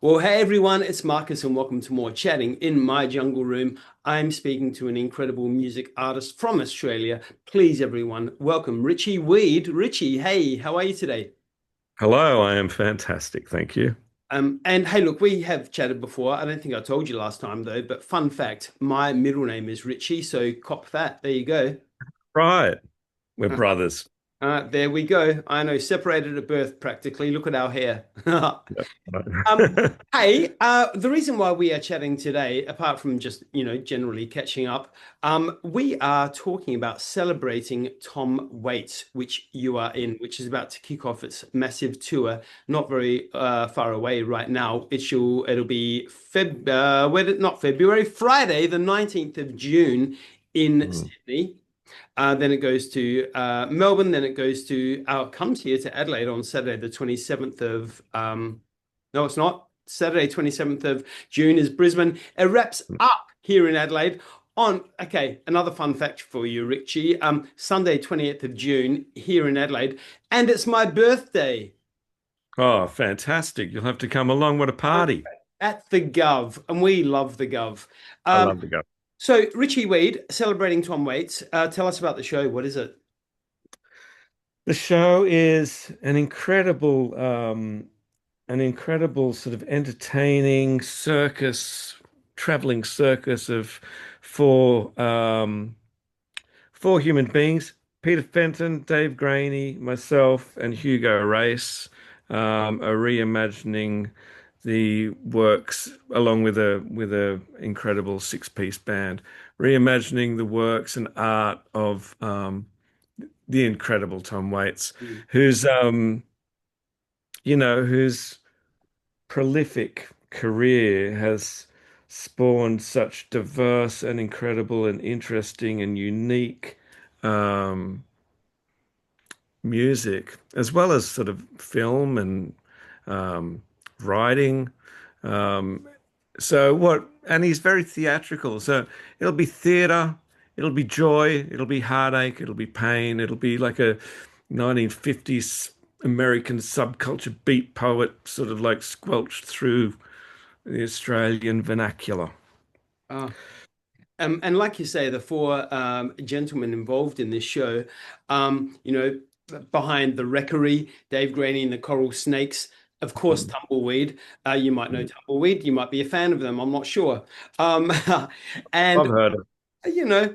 Well, hey everyone, it's Marcus and welcome to more chatting in my jungle room. I'm speaking to an incredible music artist from Australia. Please, everyone, welcome Richie Weed. Richie, hey, how are you today? Hello, I am fantastic, thank you. And hey, look, we have chatted before. I don't think I told you last time though, but fun fact, my middle name is Richie, so cop that. There you go. Right, we're brothers. There we go. I know, separated at birth practically. Look at our hair. Yep. Um, Right. hey, the reason why we are chatting today, apart from just, generally catching up, we are talking about celebrating Tom Waits, which you are in, which is about to kick off its massive tour, not very far away right now. It'll be not February, Friday, the 19th of June in Mm. Sydney. Then it goes to Melbourne. Then it goes to comes here to Adelaide on Saturday, the 27th of no, it's not. Saturday, 27th of June is Brisbane. It wraps up here in Adelaide on, okay, another fun fact for you, Richie. Sunday, 20th of June here in Adelaide. And it's my birthday Oh, fantastic. You'll have to come along. What a party. at the Gov. And we love the Gov. I Um, love to go. so, Richie Weed, celebrating Tom Waits. Tell us about the show. What is it? The show is an incredible sort of entertaining circus, traveling circus of four four human beings: Peter Fenton, Dave Graney, myself, and Hugo Race, are reimagining the works along with a incredible six-piece band, reimagining the works and art of the incredible Tom Waits, Mm. whose prolific career has spawned such diverse and incredible and interesting and unique um, music, as well as sort of film and um, writing. Um, and he's very theatrical. So it'll be theater, it'll be joy, it'll be heartache, it'll be pain, it'll be like a 1950s American subculture beat poet, sort of like squelched through the Australian vernacular. Uh, and like you say, the four gentlemen involved in this show, behind the Wreckery, Dave Graney and the Coral Snakes, of course, Mm. Tumbleweed. You might know Tumbleweed. You might be a fan of them. I'm not sure. Um, I've and, heard it. you know,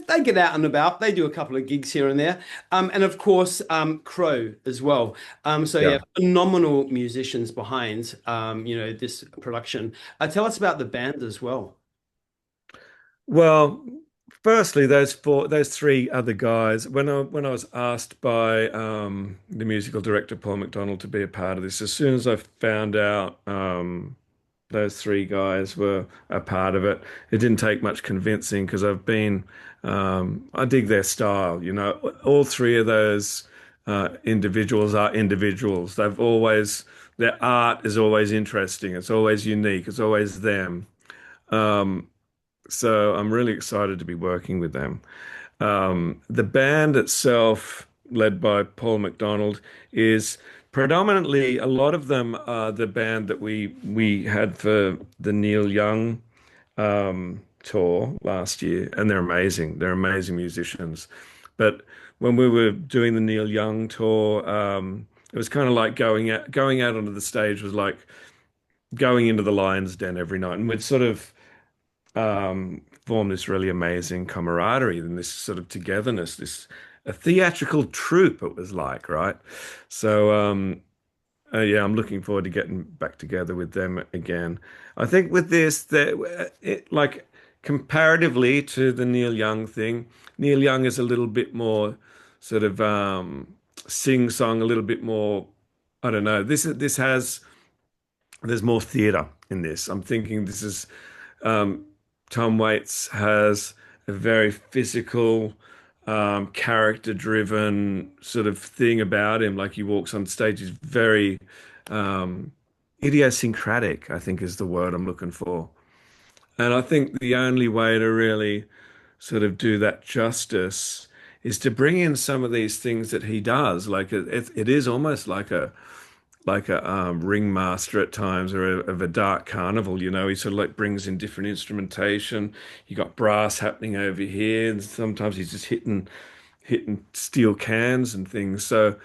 they get out and about. They do a couple of gigs here and there. And of course, Crow as well. So, yeah, Yeah. phenomenal musicians behind, this production. Tell us about the band as well. Well, firstly, those three other guys, when I was asked by the musical director Paul McDonald to be a part of this, as soon as I found out those three guys were a part of it, it didn't take much convincing because I dig their style. All three of those individuals are individuals. Their art is always interesting. It's always unique. It's always them. Um, so I'm really excited to be working with them. The band itself, led by Paul McDonald, is predominantly, a lot of them are the band that we had for the Neil Young tour last year, and they're amazing. They're amazing musicians. But when we were doing the Neil Young tour, it was kind of like going out onto the stage was like going into the lion's den every night, and we'd sort of form this really amazing camaraderie and this sort of togetherness, this a theatrical troupe it was like, right? So yeah, I'm looking forward to getting back together with them again. I think with this, that like comparatively to the Neil Young thing, Neil Young is a little bit more sort of sing-song, a little bit more. I don't know. There's more theatre in this. I'm thinking this is um, Tom Waits has a very physical, character-driven sort of thing about him. Like he walks on stage, he's very um, idiosyncratic, I think is the word I'm looking for. And I think the only way to really sort of do that justice is to bring in some of these things that he does. Like it is almost like like a ringmaster at times, or of a dark carnival. He sort of like brings in different instrumentation. You got brass happening over here, and sometimes he's just hitting steel cans and things. So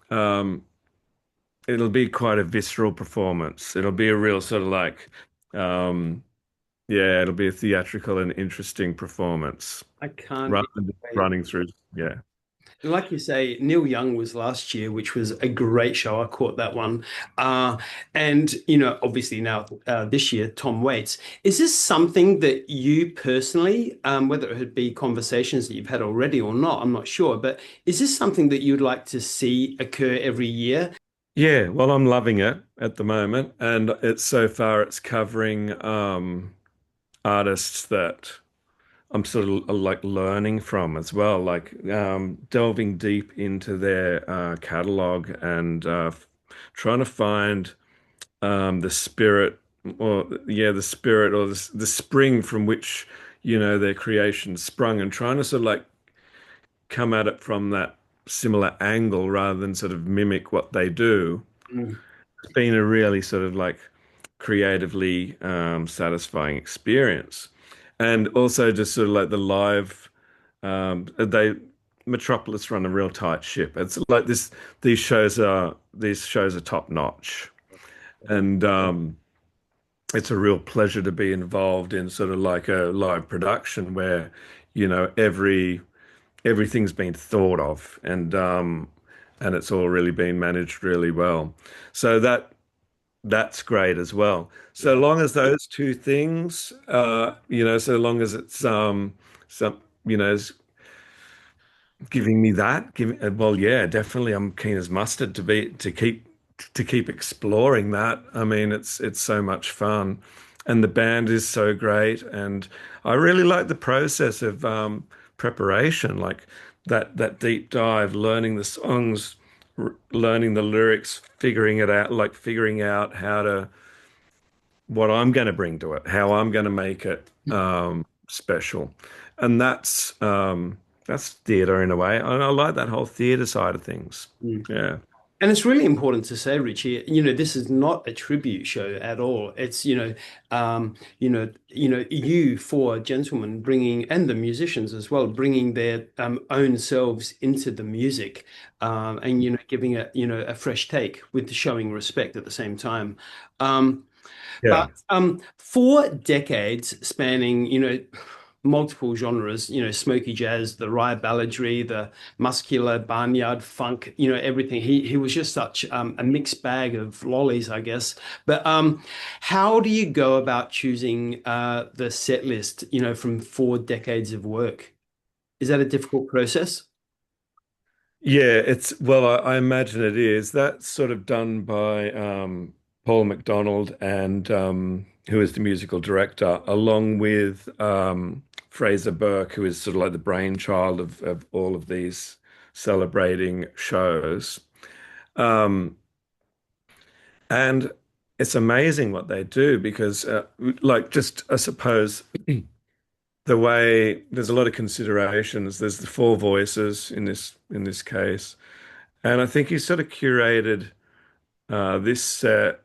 um, it'll be quite a visceral performance. It'll be a real sort of like, um, yeah, it'll be a theatrical and interesting performance I can't rather even than just wait. running through. Yeah. Like you say, Neil Young was last year, which was a great show. I caught that one. Uh, and, obviously now this year, Tom Waits. Is this something that you personally, whether it be conversations that you've had already or not, I'm not sure, but is this something that you'd like to see occur every year? Yeah, well, I'm loving it at the moment, and it's so far it's covering artists that I'm sort of like learning from as well, like delving deep into their catalog and trying to find the spirit, or yeah, the spirit, or the spring from which their creation sprung, and trying to sort of like come at it from that similar angle rather than sort of mimic what they do. Mm. It's been a really sort of like creatively satisfying experience. And also just sort of like the live, they Metropolis run a real tight ship. It's like this, these shows are top notch. And it's a real pleasure to be involved in sort of like a live production where, everything's been thought of, and it's all really been managed really well. So that's great as well. So Yeah. long as those two things, so long as it's some, is giving me that, well, yeah, definitely, I'm keen as mustard to keep exploring that. I mean, it's so much fun, and the band is so great, and I really like the process of preparation, like that deep dive, learning the songs, learning the lyrics, figuring it out, like figuring out what I'm going to bring to it, how I'm going to make it special, and that's theatre in a way. And I like that whole theatre side of things. Mm. Yeah. And it's really important to say, Richie, this is not a tribute show at all. It's, you four gentlemen bringing, and the musicians as well, bringing their own selves into the music, and, giving it, a fresh take with showing respect at the same time. Um, Yeah. but 4 decades spanning, multiple genres, smoky jazz, the rye balladry, the muscular barnyard funk, everything. He was just such a mixed bag of lollies, I guess. But how do you go about choosing the set list, from 4 decades of work? Is that a difficult process? Yeah, I imagine it is. That's sort of done by Paul McDonald, and who is the musical director, along with Fraser Burke, who is sort of like the brainchild of all of these celebrating shows. Um, and it's amazing what they do because, like, just I suppose the way there's a lot of considerations. There's the four voices in this case, and I think he sort of curated this set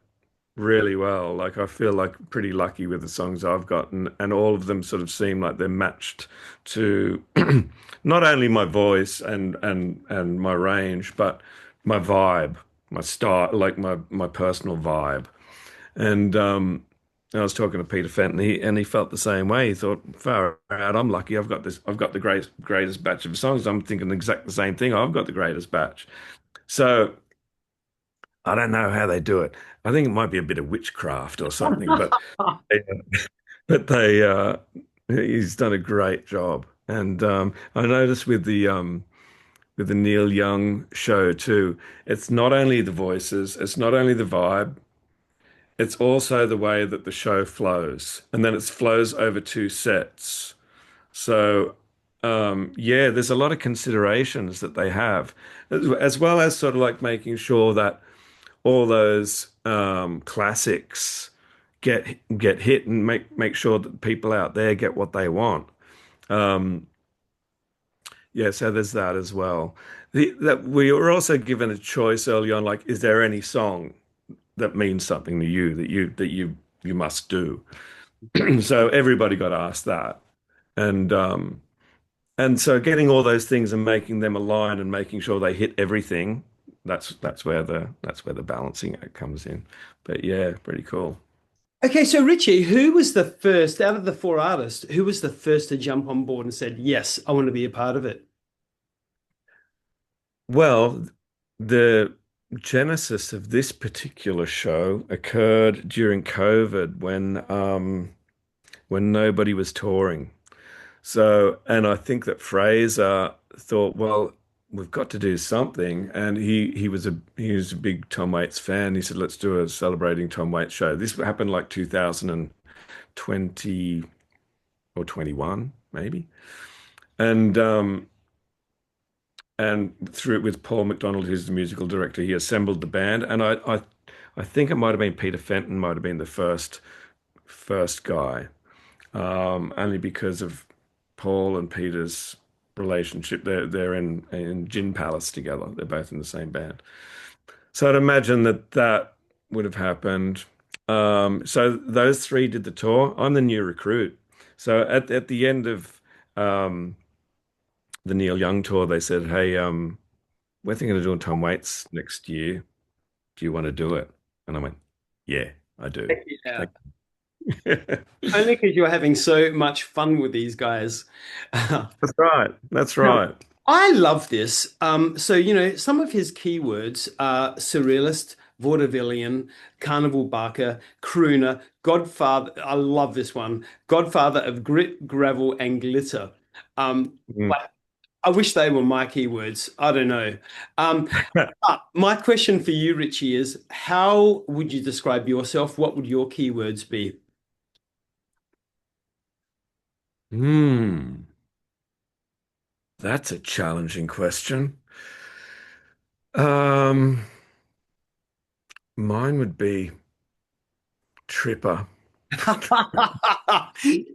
really well. Like I feel like pretty lucky with the songs I've gotten, and all of them sort of seem like they're matched to not only my voice and my range, but my vibe, my style, like my personal vibe. And I was talking to Peter Fenton, and he felt the same way. He thought, far out, I'm lucky. I've got the greatest batch of songs. I'm thinking exactly the same thing. I've got the greatest batch. So I don't know how they do it. I think it might be a bit of witchcraft or something, but but he's done a great job. And I noticed with the Neil Young show too, it's not only the voices, it's not only the vibe, it's also the way that the show flows, and then it flows over two sets. So yeah, there's a lot of considerations that they have, as well as sort of like making sure that all those classics get hit, and make sure that people out there get what they want. Um, yeah, so there's that as well. That we were also given a choice early on, like, is there any song? that means something to you that you must do. So everybody got asked that, and and so getting all those things and making them align and making sure they hit everything, that's where the balancing act comes in. But yeah, pretty cool. Okay, so Richie, who was the first out of the four artists? Who was the first to jump on board and said, "Yes, I want to be a part of it"? Well, the genesis of this particular show occurred during COVID when nobody was touring. So, and I think that Fraser thought, well, we've got to do something. And he was a big Tom Waits fan. He said, let's do a celebrating Tom Waits show. This happened like 2020 or 21, maybe. And through it with Paul McDonald, who's the musical director, he assembled the band. And I think it might have been Peter Fenton might have been the first guy, only because of Paul and Peter's relationship. They're in Gin Palace together. They're both in the same band. So I'd imagine that would have happened. So those three did the tour. I'm the new recruit. So at the end of um, the Neil Young tour, they said, "Hey, we're thinking of doing Tom Waits next year. Do you want to do it?" And I went, "Yeah, I do." Yeah. Thank you. Only because you're having so much fun with these guys. That's right. That's Now, right. I love this. So, some of his keywords are surrealist, Vaudevillian, Carnival barker, crooner, Godfather. I love this one. Godfather of grit, gravel, and glitter. Mm. Like, I wish they were my keywords. I don't know. Um, my question for you, Richie, is how would you describe yourself? What would your keywords be? Hmm. That's a challenging question. Um, Mine would be Tripper.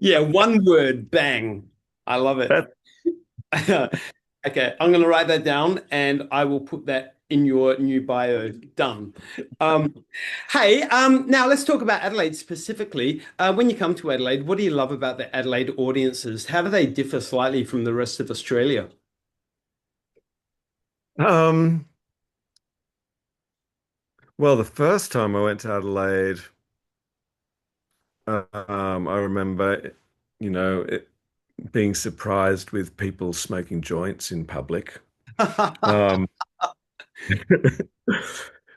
Yeah, one word, bang. I love it. That, Okay, I'm going to write that down and I will put that in your new bio. Done. Um, hey, now let's talk about Adelaide specifically. When you come to Adelaide, what do you love about the Adelaide audiences? How do they differ slightly from the rest of Australia? um, well, the first time I went to Adelaide, I remember, being surprised with people smoking joints in public. Um,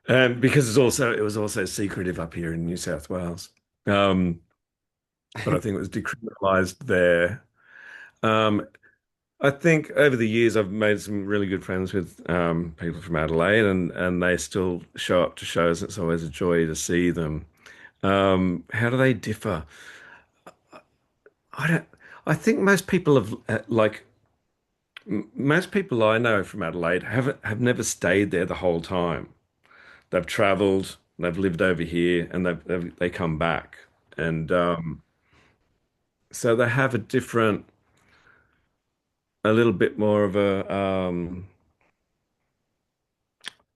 and because it was also secretive up here in New South Wales. Um, but I think it was decriminalised there. Um, I think over the years I've made some really good friends with people from Adelaide, and they still show up to shows. It's always a joy to see them. How do they differ? I don't. I think most people have most people I know from Adelaide have never stayed there the whole time. They've travelled, they've lived over here, and they come back, and so they have a little bit more of a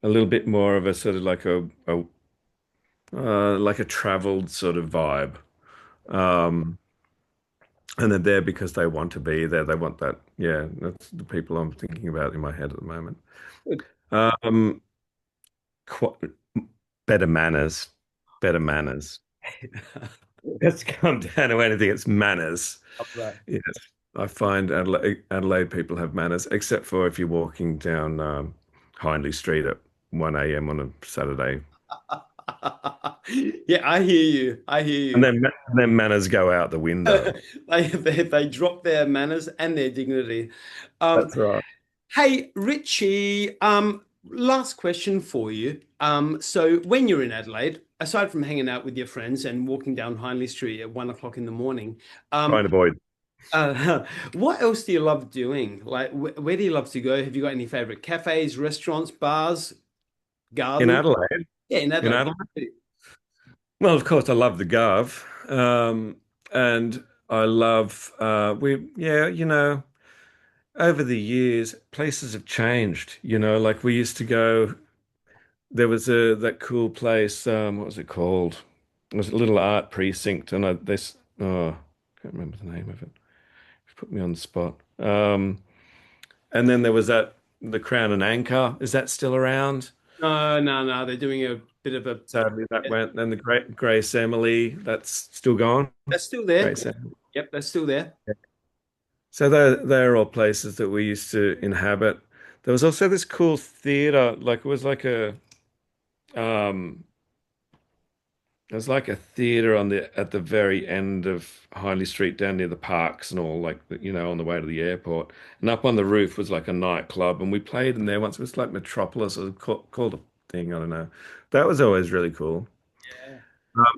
little bit more of a sort of like a travelled sort of vibe. Um, and they're there because they want to be there. They want that. Yeah, that's the people I'm thinking about in my head at the moment. Um, qu Better manners, better manners. Let's come down to anything. It's manners. Love that. Yes, I find Adelaide people have manners, except for if you're walking down Hindley Street at 1 a.m. on a Saturday, Yeah, I hear you. I hear and you. then manners go out the window. They drop their manners and their dignity. Um, That's right. Hey, Richie, last question for you. So when you're in Adelaide, aside from hanging out with your friends and walking down Hindley Street at 1 o'clock in the morning, Try um, and avoid. what else do you love doing? Like, where do you love to go? Have you got any favorite cafes, restaurants, bars, In gardens? Adelaide, Yeah, in in Adelaide. Adelaide. Well, of course, I love the Gov, and I love yeah, over the years, places have changed. Like we used to go. there was a that cool place. What was it called? It was a little art precinct, and I can't remember the name of it. You put me on the spot. And then there was the Crown and Anchor. Is that still around? No, no, no. They're doing a bit of a. Sadly, that went. Then the Great Grace Emily, that's still gone. That's still there. Grace Emily. Yep, that's still there. So they're all places that we used to inhabit. There was also this cool theater, like it was like um it was like a theater on the at the very end of Highley Street down near the parks and all, like on the way to the airport. And up on the roof was like a nightclub, and we played in there once. It was like Metropolis, or called a thing, I don't know. That was always really cool. Yeah.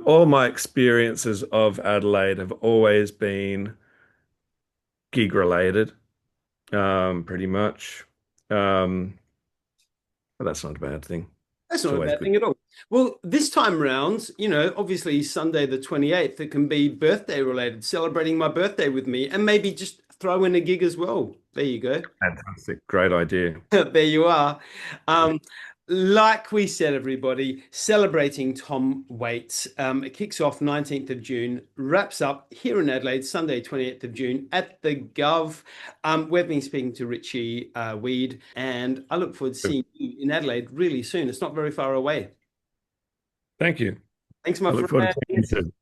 All my experiences of Adelaide have always been gig related, pretty much. Um, but that's not a bad thing. That's It's not a always bad good. thing at all. Well, this time round, obviously Sunday the 28th, it can be birthday related, celebrating my birthday with me, and maybe just throw in a gig as well. There you go. Fantastic. Great idea. There you are. Um, like we said, everybody, celebrating Tom Waits. It kicks off 19th of June, wraps up here in Adelaide, Sunday, 28th of June at the Gov. We've been speaking to Richie Weed, and I look forward to seeing you in Adelaide really soon. It's not very far away. Thank you. Thanks, my I look forward to friend. seeing you soon.